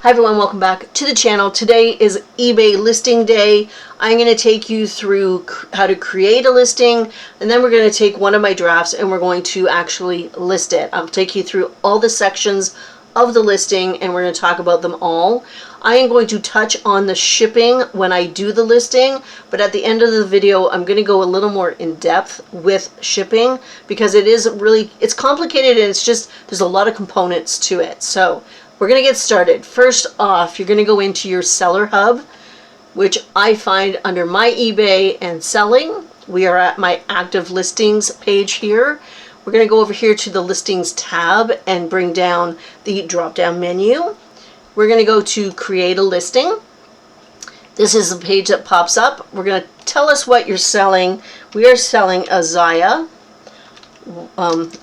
Hi everyone, welcome back to the channel. Today is eBay listing day. I'm going to take you through how to create a listing, and then we're going to take one of my drafts and we're going to actually list it. I'll take you through all the sections of the listing and we're going to talk about them all. I am going to touch on the shipping when I do the listing, but at the end of the video I'm going to go a little more in depth with shipping because it's complicated and there's a lot of components to it. So we're going to get started. First off, you're going to go into your seller hub, which I find under my eBay and selling. We are at my active listings page here. We're going to go over here to the listings tab and bring down the drop down menu. We're going to go to create a listing. This is the page that pops up. We're going to tell us what you're selling. We are selling a Zaya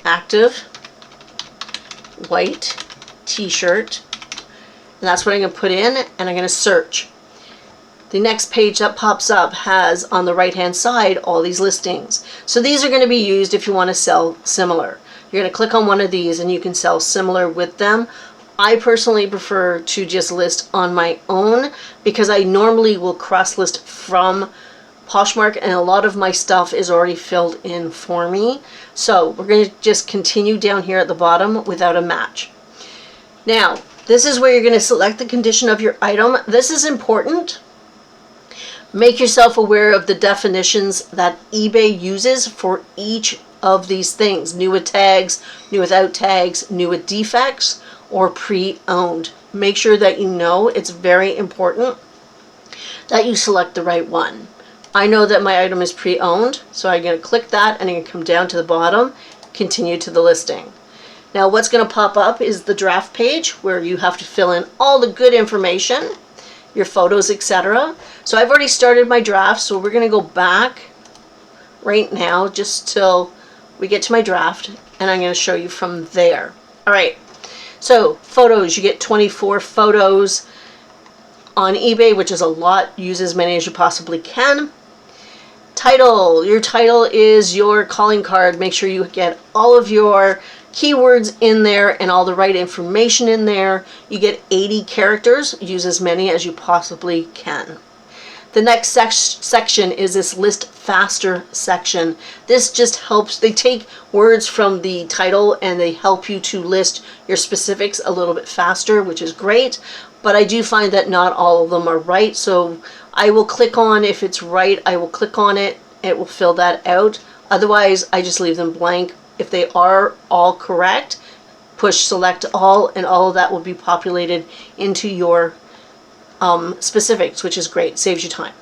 active white t-shirt, and that's what I'm going to put in, and I'm going to search. The next page that pops up has on the right hand side all these listings. So these are going to be used if you want to sell similar. You're going to click on one of these and you can sell similar with them. I personally prefer to just list on my own because I normally will cross list from Poshmark, and a lot of my stuff is already filled in for me. So we're going to just continue down here at the bottom without a match. Now, this is where you're going to select the condition of your item. This is important. Make yourself aware of the definitions that eBay uses for each of these things. New with tags, new without tags, new with defects, or pre-owned. Make sure that you know. It's very important that you select the right one. I know that my item is pre-owned, so I'm going to click that and I'm going to come down to the bottom, continue to the listing. Now what's going to pop up is the draft page where you have to fill in all the good information, your photos, etc. So I've already started my draft, so we're going to go back right now just till we get to my draft, and I'm going to show you from there. Alright, so photos, you get 24 photos on eBay, which is a lot. Use as many as you possibly can. Title, your title is your calling card. Make sure you get all of your keywords in there and all the right information in there. You get 80 characters. Use as many as you possibly can. The next section is this list faster section. This just helps. They take words from the title and they help you to list your specifics a little bit faster, which is great. But I do find that not all of them are right. So I will click on, if it's right, I will click on it. It will fill that out. Otherwise, I just leave them blank. If they are all correct, push select all, and all of that will be populated into your specifics, which is great, saves you time.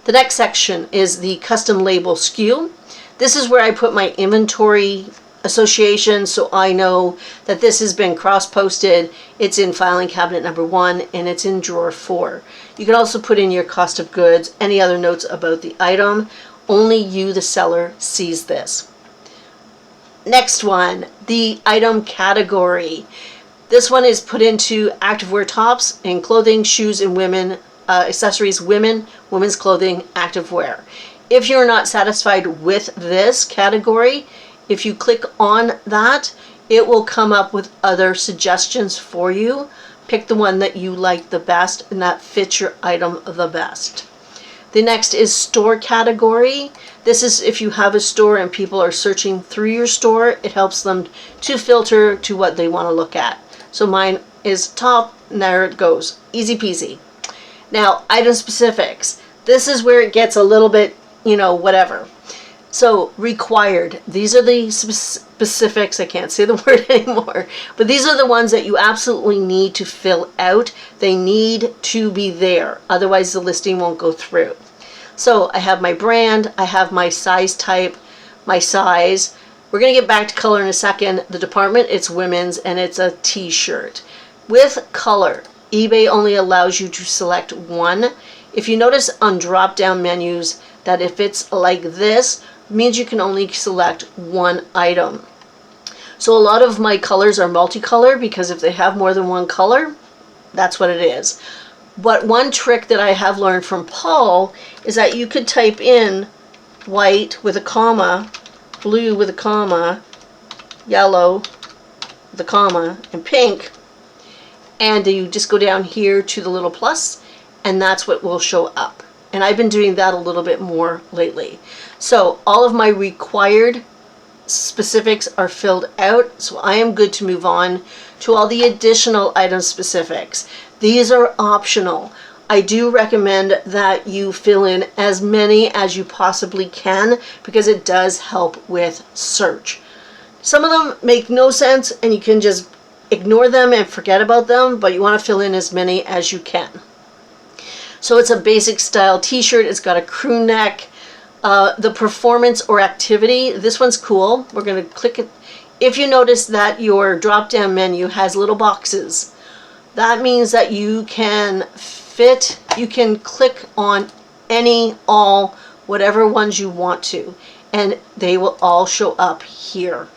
The next section is the custom label SKU. This is where I put my inventory association, so I know that this has been cross-posted, it's in filing cabinet number 1, and it's in drawer 4. You can also put in your cost of goods, any other notes about the item. Only you, the seller, sees this. Next one, the item category. This one is put into activewear, tops and clothing, shoes, and women accessories, women's clothing, activewear. If you're not satisfied with this category, if you click on that, it will come up with other suggestions for you. Pick the one that you like the best and that fits your item the best. The next is store category. This is if you have a store and people are searching through your store, it helps them to filter to what they want to look at. So mine is top, and there it goes. Easy peasy. Now, item specifics. This is where it gets a little bit, whatever. So required. These are the specifics. I can't say the word anymore. But these are the ones that you absolutely need to fill out. They need to be there. Otherwise, the listing won't go through. So I have my brand. I have my size type, my size. We're going to get back to color in a second. The department, it's women's, and it's a t-shirt. With color, eBay only allows you to select one. If you notice on drop-down menus that if it's like this, it means you can only select one item. So a lot of my colors are multicolor because if they have more than one color, that's what it is. But one trick that I have learned from Paul is that you could type in white with a comma, blue with a comma, yellow with a comma, and pink, and you just go down here to the little plus, and that's what will show up. And I've been doing that a little bit more lately. So all of my required specifics are filled out, so I am good to move on to all the additional item specifics. These are optional. I do recommend that you fill in as many as you possibly can because it does help with search. Some of them make no sense and you can just ignore them and forget about them, but you want to fill in as many as you can. So it's a basic style t-shirt. It's got a crew neck. The performance or activity, this one's cool. We're going to click it. If you notice that your drop down menu has little boxes, that means that you can click on any, all, whatever ones you want to, and they will all show up here.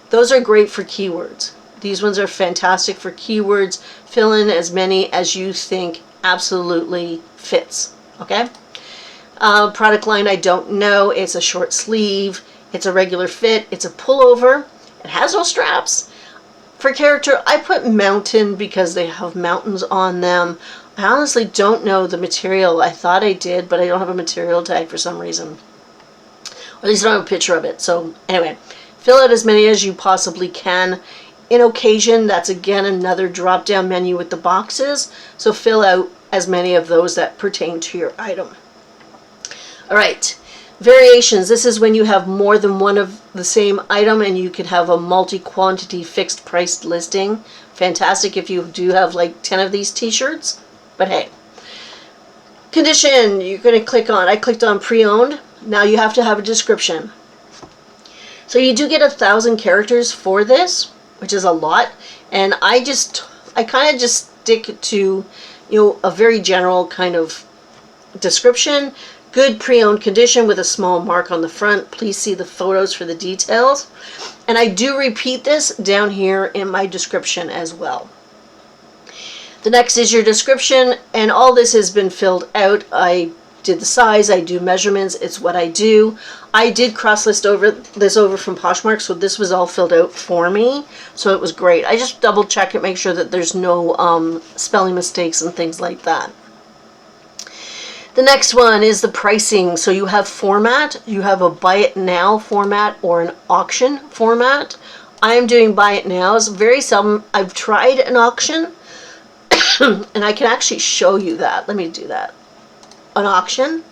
Those are great for keywords. These ones are fantastic for keywords. Fill in as many as you think absolutely fits. Okay? Product line, I don't know. It's a short sleeve. It's a regular fit. It's a pullover. It has no straps. For character, I put mountain because they have mountains on them. I honestly don't know the material. I thought I did, but I don't have a material tag for some reason. Or at least I don't have a picture of it. So anyway, fill out as many as you possibly can. In occasion, that's again another drop-down menu with the boxes. So fill out as many of those that pertain to your item. All right, variations. This is when you have more than one of the same item and you could have a multi-quantity fixed price listing. Fantastic if you do have like 10 of these t-shirts, but hey. Condition, you're going to click on, I clicked on pre-owned. Now you have to have a description. So you do get 1,000 characters for this, which is a lot. And I kind of just stick to, a very general kind of description. Good pre-owned condition with a small mark on the front. Please see the photos for the details. And I do repeat this down here in my description as well. The next is your description, and all this has been filled out. I did the size, I do measurements, it's what I do. I did cross-list this over from Poshmark, so this was all filled out for me. So it was great. I just double-check it, make sure that there's no spelling mistakes and things like that. The next one is the pricing. So you have format. You have a buy it now format or an auction format. I am doing buy it now. It's very seldom. I've tried an auction and I can actually show you that. Let me do that. An auction.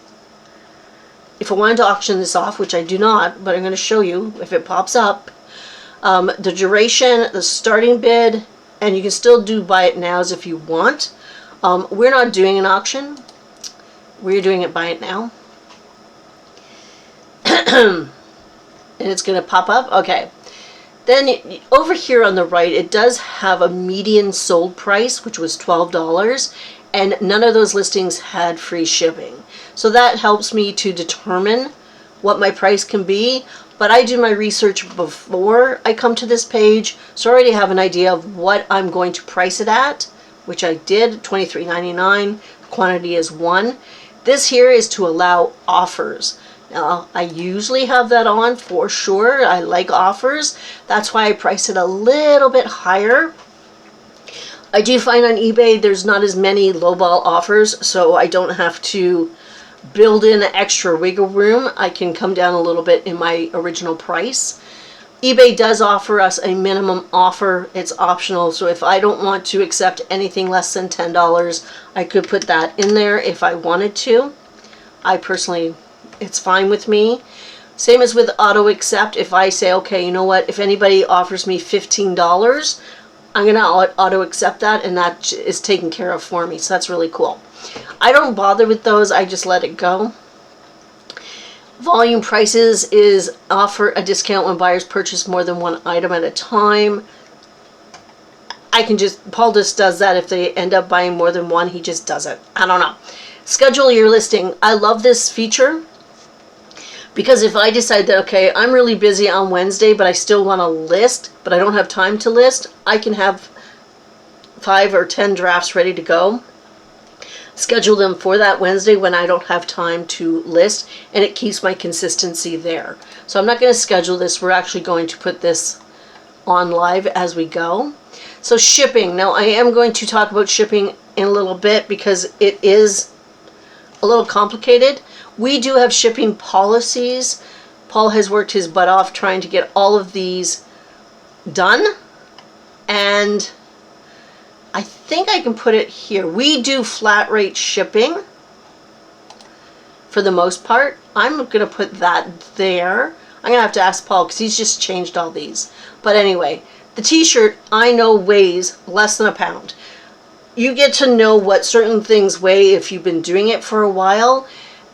If I wanted to auction this off, which I do not, but I'm going to show you if it pops up. The duration, the starting bid, and you can still do buy it nows if you want. We're not doing an auction. We're doing it buy it now. And it's going to pop up. Okay. Then over here on the right, it does have a median sold price, which was $12. And none of those listings had free shipping. So that helps me to determine what my price can be. But I do my research before I come to this page. So I already have an idea of what I'm going to price it at, which I did, $23.99. Quantity is 1. This here is to allow offers. Now, I usually have that on for sure. I like offers. That's why I price it a little bit higher. I do find on eBay there's not as many lowball offers, so I don't have to build in extra wiggle room. I can come down a little bit in my original price. eBay does offer us a minimum offer. It's optional, so if I don't want to accept anything less than $10, I could put that in there if I wanted to. I personally, it's fine with me. Same as with auto accept. If I say, okay, you know what, if anybody offers me $15, I'm going to auto accept that, and that is taken care of for me, so that's really cool. I don't bother with those, I just let it go. Volume prices is offer a discount when buyers purchase more than one item at a time. Paul just does that if they end up buying more than one, he just does it. I don't know. Schedule your listing. I love this feature because if I decide that, okay, I'm really busy on Wednesday, but I still want to list, but I don't have time to list, I can have 5 or 10 drafts ready to go. Schedule them for that Wednesday when I don't have time to list, and it keeps my consistency there. So I'm not going to schedule this. We're actually going to put this on live as we go. So shipping. Now I am going to talk about shipping in a little bit because it is a little complicated. We do have shipping policies. Paul has worked his butt off trying to get all of these done, and I think I can put it here. We do flat rate shipping for the most part. I'm going to put that there. I'm going to have to ask Paul because he's just changed all these. But anyway, the t-shirt I know weighs less than a pound. You get to know what certain things weigh if you've been doing it for a while.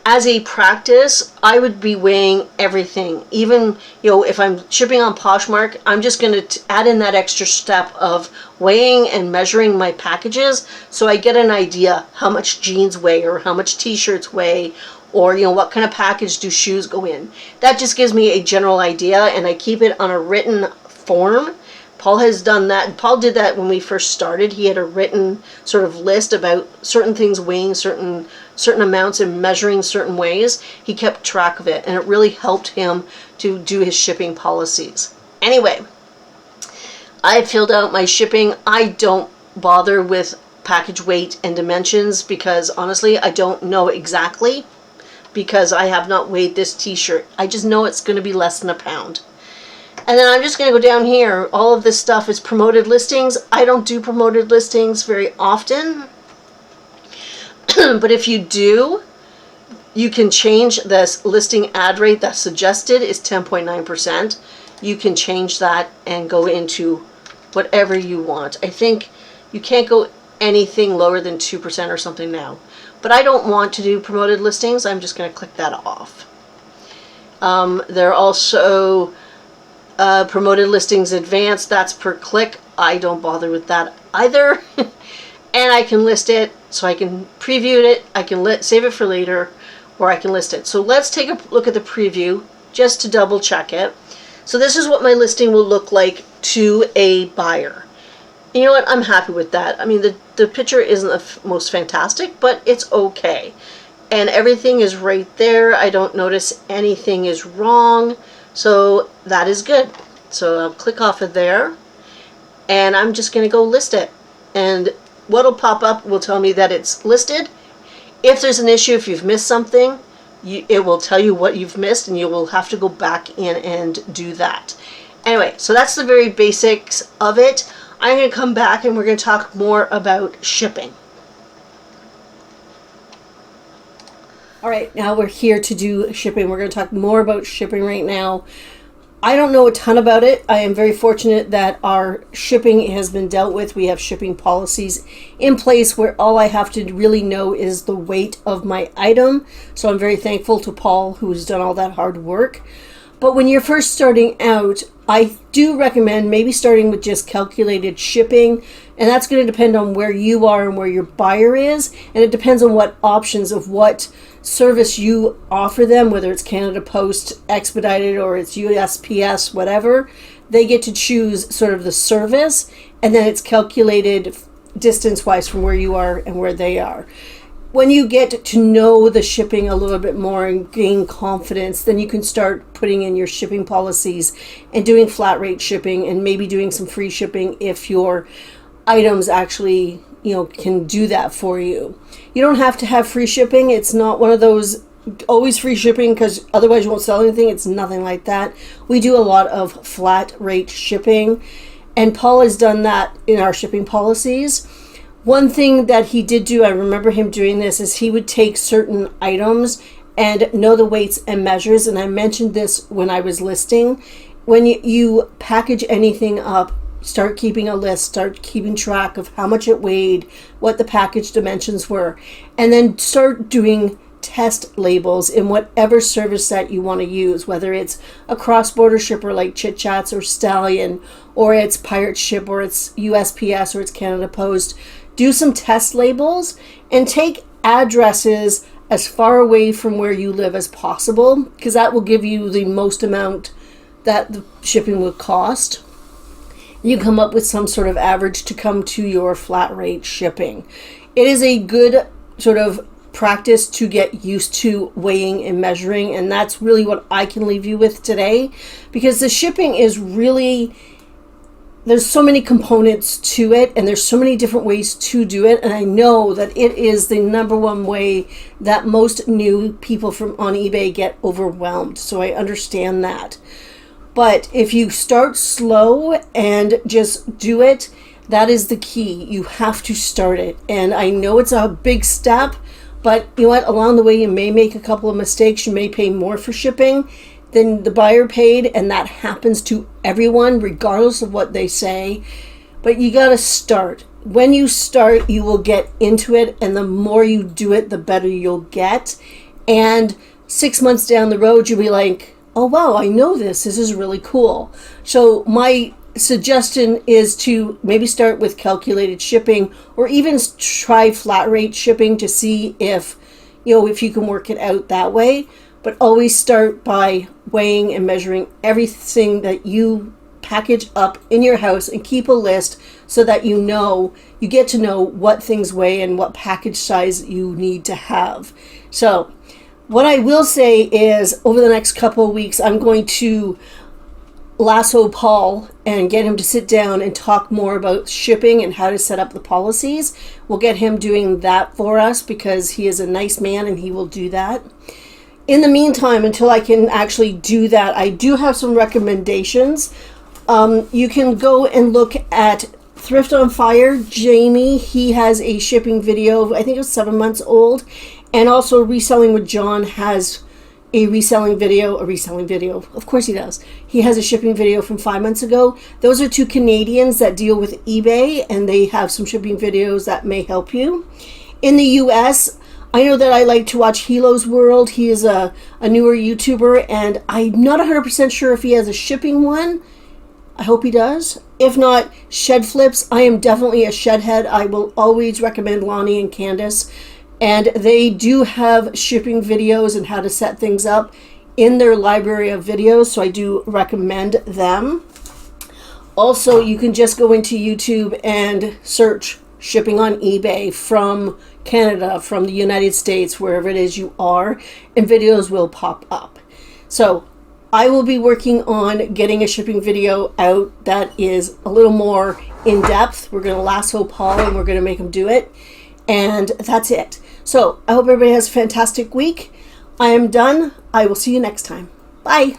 As a practice, I would be weighing everything. Even, if I'm shipping on Poshmark, I'm just going to add in that extra step of weighing and measuring my packages so I get an idea how much jeans weigh or how much t-shirts weigh, or what kind of package do shoes go in. That just gives me a general idea, and I keep it on a written form. Paul has done that. Paul did that when we first started. He had a written sort of list about certain things weighing certain amounts and measuring certain ways. He kept track of it, and it really helped him to do his shipping policies. Anyway, I filled out my shipping. I don't bother with package weight and dimensions because honestly, I don't know exactly, because I have not weighed this t-shirt. I just know it's going to be less than a pound. And then I'm just going to go down here. All of this stuff is promoted listings. I don't do promoted listings very often. But if you do, you can change this listing ad rate that's suggested is 10.9%. You can change that and go into whatever you want. I think you can't go anything lower than 2% or something now. But I don't want to do promoted listings. I'm just going to click that off. There are also promoted listings advanced. That's per click. I don't bother with that either. And I can list it, so I can preview it. I can save it for later, or I can list it. So let's take a look at the preview just to double check it. So this is what my listing will look like to a buyer. You know what? I'm happy with that. I mean, the picture isn't the most fantastic, but it's okay. And everything is right there. I don't notice anything is wrong. So that is good. So I'll click off of there, and I'm just going to go list it. And what'll pop up will tell me that it's listed. If there's an issue, if you've missed something, it will tell you what you've missed, and you will have to go back in and do that. Anyway, so that's the very basics of it. I'm going to come back and we're going to talk more about shipping. All right, now we're here to do shipping. We're going to talk more about shipping right now. I don't know a ton about it. I am very fortunate that our shipping has been dealt with. We have shipping policies in place where all I have to really know is the weight of my item. So I'm very thankful to Paul, who's done all that hard work. But when you're first starting out, I do recommend maybe starting with just calculated shipping, and that's going to depend on where you are and where your buyer is, and it depends on what options of what service you offer them, whether it's Canada Post expedited or it's USPS, whatever. They get to choose sort of the service, and then it's calculated distance-wise from where you are and where they are. When you get to know the shipping a little bit more and gain confidence, then you can start putting in your shipping policies and doing flat rate shipping and maybe doing some free shipping if your items actually, can do that for you. You don't have to have free shipping. It's not one of those always free shipping because otherwise you won't sell anything. It's nothing like that. We do a lot of flat rate shipping, and Paul has done that in our shipping policies. One thing that he did do, I remember him doing this, is he would take certain items and know the weights and measures. And I mentioned this when I was listing. When you package anything up, start keeping a list, start keeping track of how much it weighed, what the package dimensions were, and then start doing test labels in whatever service that you want to use, whether it's a cross-border shipper like Chit Chats or Stallion, or it's Pirate Ship, or it's USPS, or it's Canada Post. Do some test labels and take addresses as far away from where you live as possible, because that will give you the most amount that the shipping would cost. You come up with some sort of average to come to your flat rate shipping. It is a good sort of practice to get used to weighing and measuring, and that's really what I can leave you with today, because the shipping is really there's so many components to it, and there's so many different ways to do it, and I know that it is the number one way that most new people from on eBay get overwhelmed. So I understand that. But if you start slow and just do it, that is the key. You have to start it. And I know it's a big step, but you know what? Along the way, you may make a couple of mistakes. You may pay more for shipping than the buyer paid, and that happens to everyone, regardless of what they say. But you got to start. When you start, you will get into it, and the more you do it, the better you'll get. And 6 months down the road, you'll be like, oh wow, I know this. This is really cool. So my suggestion is to maybe start with calculated shipping, or even try flat rate shipping to see if you can work it out that way. But always start by weighing and measuring everything that you package up in your house, and keep a list so that you get to know what things weigh and what package size you need to have. So what I will say is, over the next couple of weeks, I'm going to lasso Paul and get him to sit down and talk more about shipping and how to set up the policies. We'll get him doing that for us because he is a nice man and he will do that. In the meantime, until I can actually do that, I do have some recommendations. You can go and look at Thrift on Fire. Jamie, he has a shipping video, I think it was 7 months old. And also Reselling with John has a reselling video. Of course he does. He has a shipping video from 5 months ago. Those are two Canadians that deal with eBay, and they have some shipping videos that may help you. In the US, I know that I like to watch Hilo's World. He is a newer YouTuber, and I'm not 100% sure if he has a shipping one. I hope he does. If not, Shed Flips. I am definitely a shed head. I will always recommend Lonnie and Candace. And they do have shipping videos and how to set things up in their library of videos, so I do recommend them. Also, you can just go into YouTube and search shipping on eBay from Canada, from the United States, wherever it is you are, and videos will pop up. So I will be working on getting a shipping video out that is a little more in depth. We're going to lasso Paul and we're going to make him do it. And that's it. So I hope everybody has a fantastic week. I am done. I will see you next time. Bye.